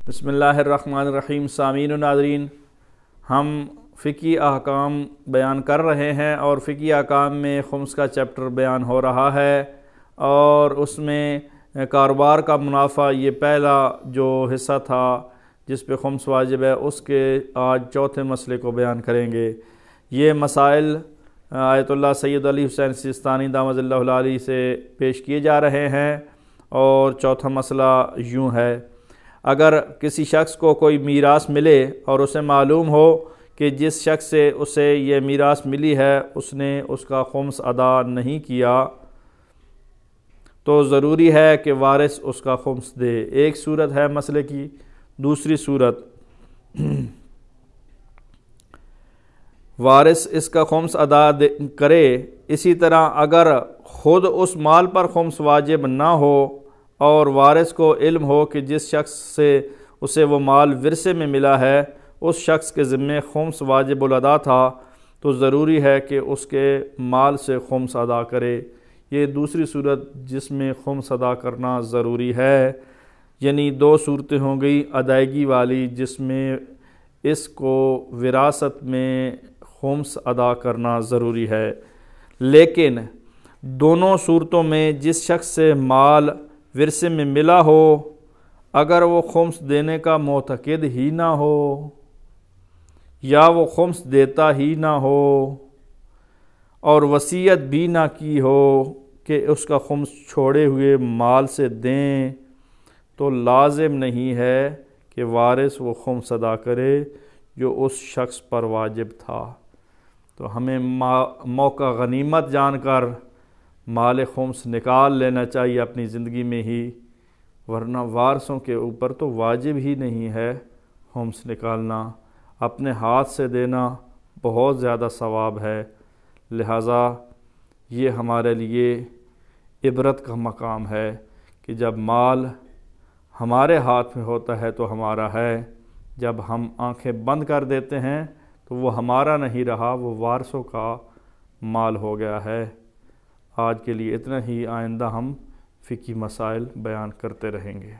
بسم اللہ الرحمن الرحیم۔ سامعین و ناظرین، ہم فقہی احکام بیان کر رہے ہیں اور فقہی احکام میں خمس کا چیپٹر بیان ہو رہا ہے، اور اس میں کاروبار کا منافع یہ پہلا جو حصہ تھا جس پہ خمس واجب ہے، اس کے آج چوتھے مسئلے کو بیان کریں گے۔ یہ مسائل آیت اللہ سید علی حسین سیستانی دامت اللہ العالی سے پیش کیے جا رہے ہیں، اور چوتھا مسئلہ یوں ہے: اگر کسی شخص کو کوئی میراث ملے اور اسے معلوم ہو کہ جس شخص سے اسے یہ میراث ملی ہے اس نے اس کا خمس ادا نہیں کیا، تو ضروری ہے کہ وارث اس کا خمس دے۔ ایک صورت ہے مسئلے کی۔ دوسری صورت، وارث اس کا خمس ادا کرے۔ اسی طرح اگر خود اس مال پر خمس واجب نہ ہو اور وارث کو علم ہو کہ جس شخص سے اسے وہ مال ورثے میں ملا ہے اس شخص کے ذمے خمس واجب الادا تھا، تو ضروری ہے کہ اس کے مال سے خمس ادا کرے۔ یہ دوسری صورت جس میں خمس ادا کرنا ضروری ہے، یعنی دو صورتیں ہوں گئی ادائیگی والی جس میں اس کو وراثت میں خمس ادا کرنا ضروری ہے، لیکن دونوں صورتوں میں جس شخص سے مال ورثے میں ملا ہو اگر وہ خمس دینے کا معتقد ہی نہ ہو یا وہ خمس دیتا ہی نہ ہو اور وصیت بھی نہ کی ہو کہ اس کا خمس چھوڑے ہوئے مال سے دیں، تو لازم نہیں ہے کہ وارث وہ خمس ادا کرے جو اس شخص پر واجب تھا۔ تو ہمیں موقع غنیمت جان کر مال خمس نکال لینا چاہیے اپنی زندگی میں ہی، ورنہ وارثوں کے اوپر تو واجب ہی نہیں ہے خمس نکالنا۔ اپنے ہاتھ سے دینا بہت زیادہ ثواب ہے، لہٰذا یہ ہمارے لیے عبرت کا مقام ہے کہ جب مال ہمارے ہاتھ میں ہوتا ہے تو ہمارا ہے، جب ہم آنکھیں بند کر دیتے ہیں تو وہ ہمارا نہیں رہا، وہ وارثوں کا مال ہو گیا ہے۔ آج کے لیے اتنا ہی، آئندہ ہم فقہی مسائل بیان کرتے رہیں گے۔